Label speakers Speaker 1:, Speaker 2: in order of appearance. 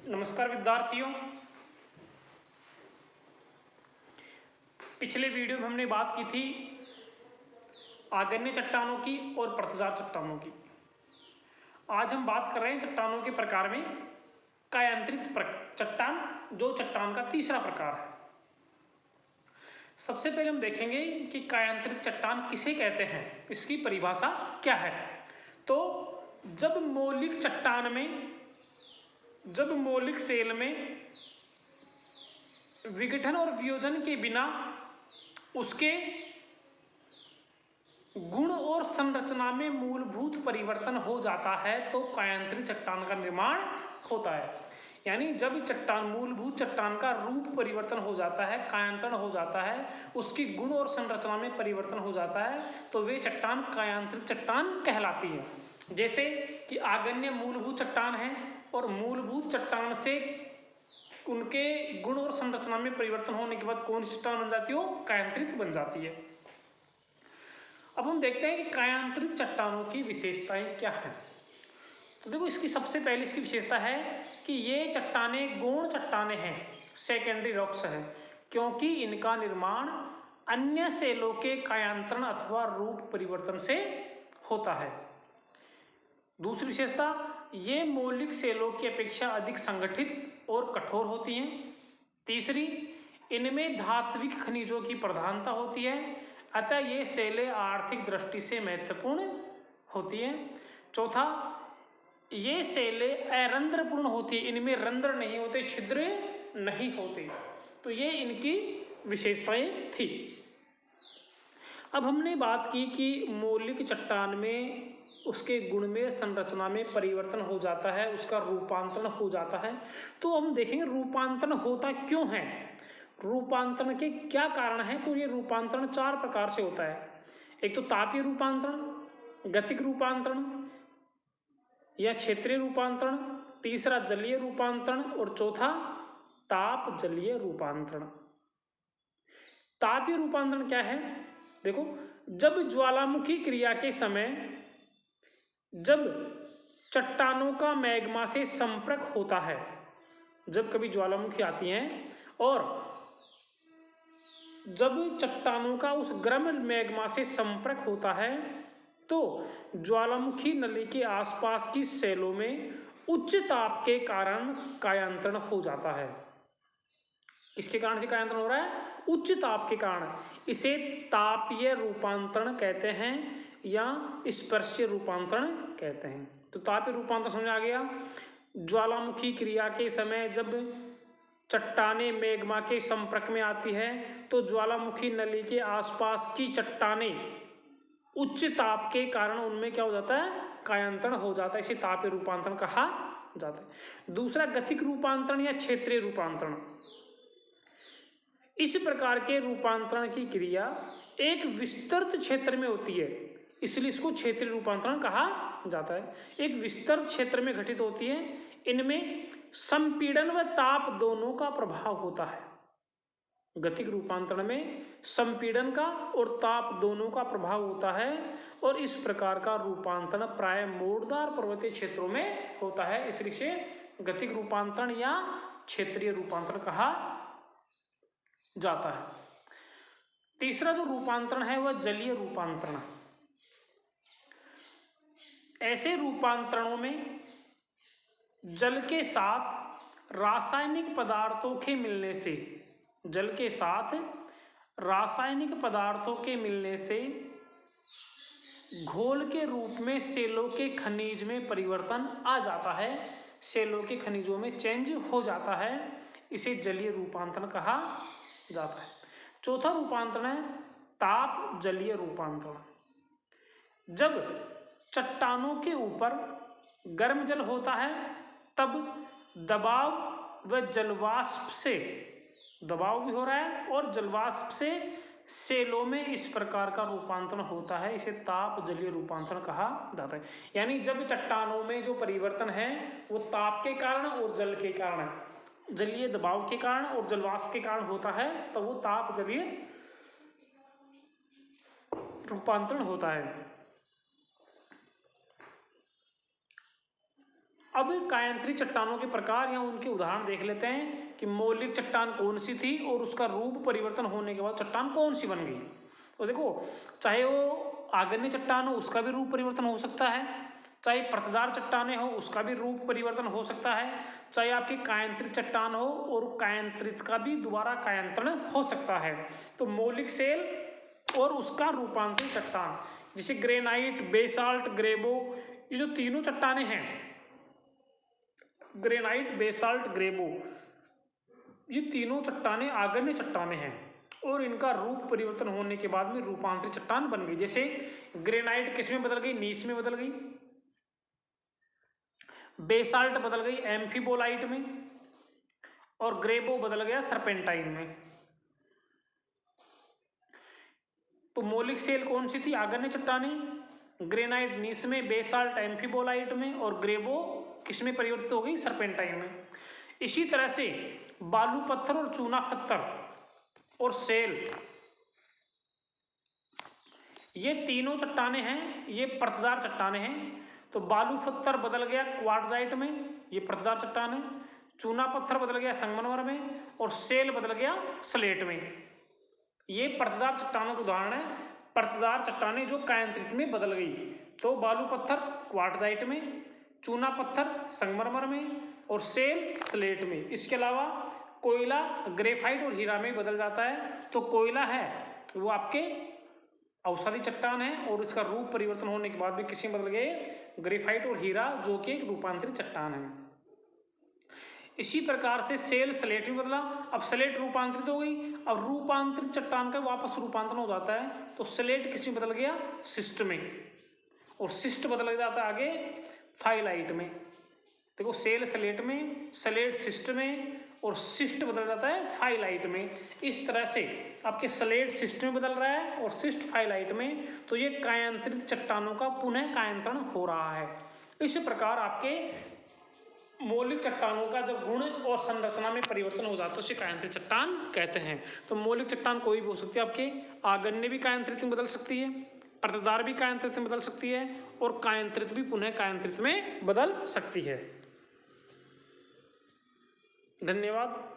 Speaker 1: नमस्कार विद्यार्थियों। पिछले वीडियो में हमने बात की थी आग्नेय चट्टानों की और पृथ्वीदार चट्टानों की। आज हम बात कर रहे हैं चट्टानों के प्रकार में कायांतरित चट्टान, जो चट्टान का तीसरा प्रकार है। सबसे पहले हम देखेंगे कि कायांतरित चट्टान किसे कहते हैं, इसकी परिभाषा क्या है। तो जब मौलिक सेल में विघटन और वियोजन के बिना उसके गुण और संरचना में मूलभूत परिवर्तन हो जाता है तो कायांतरित चट्टान का निर्माण होता है। यानी जब मूलभूत चट्टान का रूप परिवर्तन हो जाता है, कायांतरण हो जाता है, उसकी गुण और संरचना में परिवर्तन हो जाता है, तो वे चट्टान कायांतरित चट्टान कहलाती है। जैसे कि आग्नेय मूलभूत चट्टान है और मूलभूत चट्टान से उनके गुण और संरचना में परिवर्तन होने के बाद कौन सी चट्टान बन जाती है, कायांतरित बन जाती है। अब हम देखते हैं कि कायांतरित चट्टानों की विशेषताएं क्या हैं। तो देखो, सबसे पहले इसकी विशेषता है कि ये चट्टानें गौण चट्टानें हैं, सेकेंडरी रॉक्स हैं, क्योंकि इनका निर्माण अन्य सेलों के कायांतरण अथवा रूप परिवर्तन से होता है। दूसरी विशेषता, ये मौलिक सेलों की अपेक्षा अधिक संगठित और कठोर होती हैं। तीसरी, इनमें धात्विक खनिजों की प्रधानता होती है, अतः ये सेलें आर्थिक दृष्टि से महत्वपूर्ण होती हैं। चौथा, ये सेलें अरंध्रपूर्ण होती है, इनमें रंध्र नहीं होते, छिद्र नहीं होते। तो ये इनकी विशेषताएं थी। अब हमने बात की कि मौलिक चट्टान में उसके गुण में, संरचना में परिवर्तन हो जाता है, उसका रूपांतरण हो जाता है। तो हम देखेंगे रूपांतरण होता क्यों है, रूपांतरण के क्या कारण हैं। तो ये रूपांतरण 4 प्रकार से होता है। एक तो तापीय रूपांतरण, गतिक रूपांतरण या क्षेत्रीय रूपांतरण, तीसरा जलीय रूपांतरण और चौथा ताप जलीय रूपांतरण। तापीय रूपांतरण क्या है? देखो, जब ज्वालामुखी क्रिया के समय जब चट्टानों का मैग्मा से संपर्क होता है, जब कभी ज्वालामुखी आती हैं और जब चट्टानों का उस गर्म मैग्मा से संपर्क होता है तो ज्वालामुखी नली के आसपास की सेलों में उच्च ताप के कारण कायांतरण हो जाता है। किसके कारण से कायांतरण हो रहा है? उच्च ताप के कारण। इसे तापीय रूपांतरण कहते हैं या स्पर्शीय रूपांतरण कहते हैं। तो तापीय रूपांतरण समझ आ गया। ज्वालामुखी क्रिया के समय जब चट्टानें मैग्मा के संपर्क में आती है तो ज्वालामुखी नली के आसपास की चट्टानें उच्च ताप के कारण उनमें क्या हो जाता है? कायांतरण हो जाता है। इसे तापीय रूपांतरण कहा जाता है। दूसरा गतिक रूपांतरण या क्षेत्रीय रूपांतरण। इस प्रकार के रूपांतरण की क्रिया एक विस्तृत क्षेत्र में होती है, इसलिए इसको क्षेत्रीय रूपांतरण कहा जाता है। एक विस्तृत क्षेत्र में घटित होती है। इनमें संपीड़न व ताप दोनों का प्रभाव होता है। गतिक रूपांतरण में संपीड़न का और ताप दोनों का प्रभाव होता है और इस प्रकार का रूपांतरण प्राय मोड़दार पर्वतीय क्षेत्रों में होता है, इसलिए इसे गतिक रूपांतरण या क्षेत्रीय रूपांतरण कहा जाता है। तीसरा जो रूपांतरण है वह जलीय रूपांतरण। ऐसे रूपांतरणों में जल के साथ रासायनिक पदार्थों के मिलने से घोल के रूप में सेलों के खनिज में परिवर्तन आ जाता है, सेलों के खनिजों में चेंज हो जाता है, इसे जलीय रूपांतरण कहा जाता है। चौथा रूपांतरण है ताप जलीय रूपांतरण। जब चट्टानों के ऊपर गर्म जल होता है तब दबाव व जलवाष्प से, दबाव भी हो रहा है और जलवाष्प से सेलों में इस प्रकार का रूपांतरण होता है, इसे ताप जलीय रूपांतरण कहा जाता है। यानी जब चट्टानों में जो परिवर्तन है वो ताप के कारण और जल के कारण, जलीय दबाव के कारण और जलवाष्प के कारण होता है, तो वो ताप जलीय रूपांतरण होता है। अब कायांतरित चट्टानों के प्रकार या उनके उदाहरण देख लेते हैं कि मौलिक चट्टान कौन सी थी और उसका रूप परिवर्तन होने के बाद चट्टान कौन सी बन गई। तो देखो, चाहे वो आग्नेय चट्टान हो उसका भी रूप परिवर्तन हो सकता है, चाहे परतदार चट्टानें हो उसका भी रूप परिवर्तन हो सकता है, चाहे आपकी कायांतरित चट्टान हो और कायांतरित का भी दोबारा कायांतरण हो सकता है। तो मौलिक सेल और उसका रूपांतरित चट्टान, जैसे ग्रेनाइट, बेसाल्ट, ग्रेबो, ये जो तीनों चट्टानें हैं, ग्रेनाइट, बेसाल्ट, ग्रेबो, ये तीनों चट्टानें आग्नेय चट्टानें हैं और इनका रूप परिवर्तन होने के बाद में रूपांतरित चट्टान बन गई। जैसे ग्रेनाइट किस में बदल गई, नीस में बदल गई, बेसाल्ट बदल गई एम्फीबोलाइट में, और ग्रेबो बदल गया सर्पेंटाइन में। तो मौलिक सेल कौन सी थी, आग्नेय चट्टानें, ग्रेनाइट नीस में, बेसाल्ट एम्फीबोलाइट में, और ग्रेबो किस में परिवर्तित हो गई, सर्पेंटाइन में। इसी तरह से बालू पत्थर और चूना पत्थर और सेल, ये तीनों चट्टानें हैं, ये परतदार चट्टानें हैं। तो बालू पत्थर बदल गया क्वार्टजाइट में, ये परतदार चट्टान है, चूना पत्थर बदल गया संगमरमर में, और सेल बदल गया स्लेट में। ये परतदार चट्टानों के उदाहरण है, परतदार चट्टानें जो कायांतरित में बदल गई। तो बालू पत्थर क्वार्टजाइट में, चूना पत्थर संगमरमर में, और सेल स्लेट में। इसके अलावा कोयला ग्रेफाइट और हीरा में बदल जाता है। तो कोयला है वो आपके औषधि चट्टान है और इसका रूप परिवर्तन होने के बाद भी किसी में बदल गए, ग्रेफाइट और हीरा, जो कि एक रूपांतरित चट्टान है। इसी प्रकार से सेल स्लेट में बदला, अब स्लेट रूपांतरित हो गई, अब रूपांतरित चट्टान का वापस रूपांतरण हो जाता है। तो स्लेट किस में बदल गया, सिस्ट में, और सिस्ट बदल जाता है आगे फाइलाइट में। देखो, सेल स्लेट में, स्लेट सिस्ट में, और सिस्ट बदल जाता है फाइलाइट में। इस तरह से आपके स्लेट सिस्ट में बदल रहा है और सिस्ट फाइलाइट में। तो ये कायांतरित चट्टानों का पुनः कायांतरण हो रहा है। इस प्रकार आपके मौलिक चट्टानों का जब गुण और संरचना में परिवर्तन हो जाता है उसे कायांतरित चट्टान कहते हैं। तो मौलिक चट्टान कोई भी हो सकती है, आपके आग्नेय भी कायांतरित में बदल सकती है, परतदार भी कायांतरित में बदल सकती है, और कायांतरित भी पुनः कायांतरित में बदल सकती है। धन्यवाद।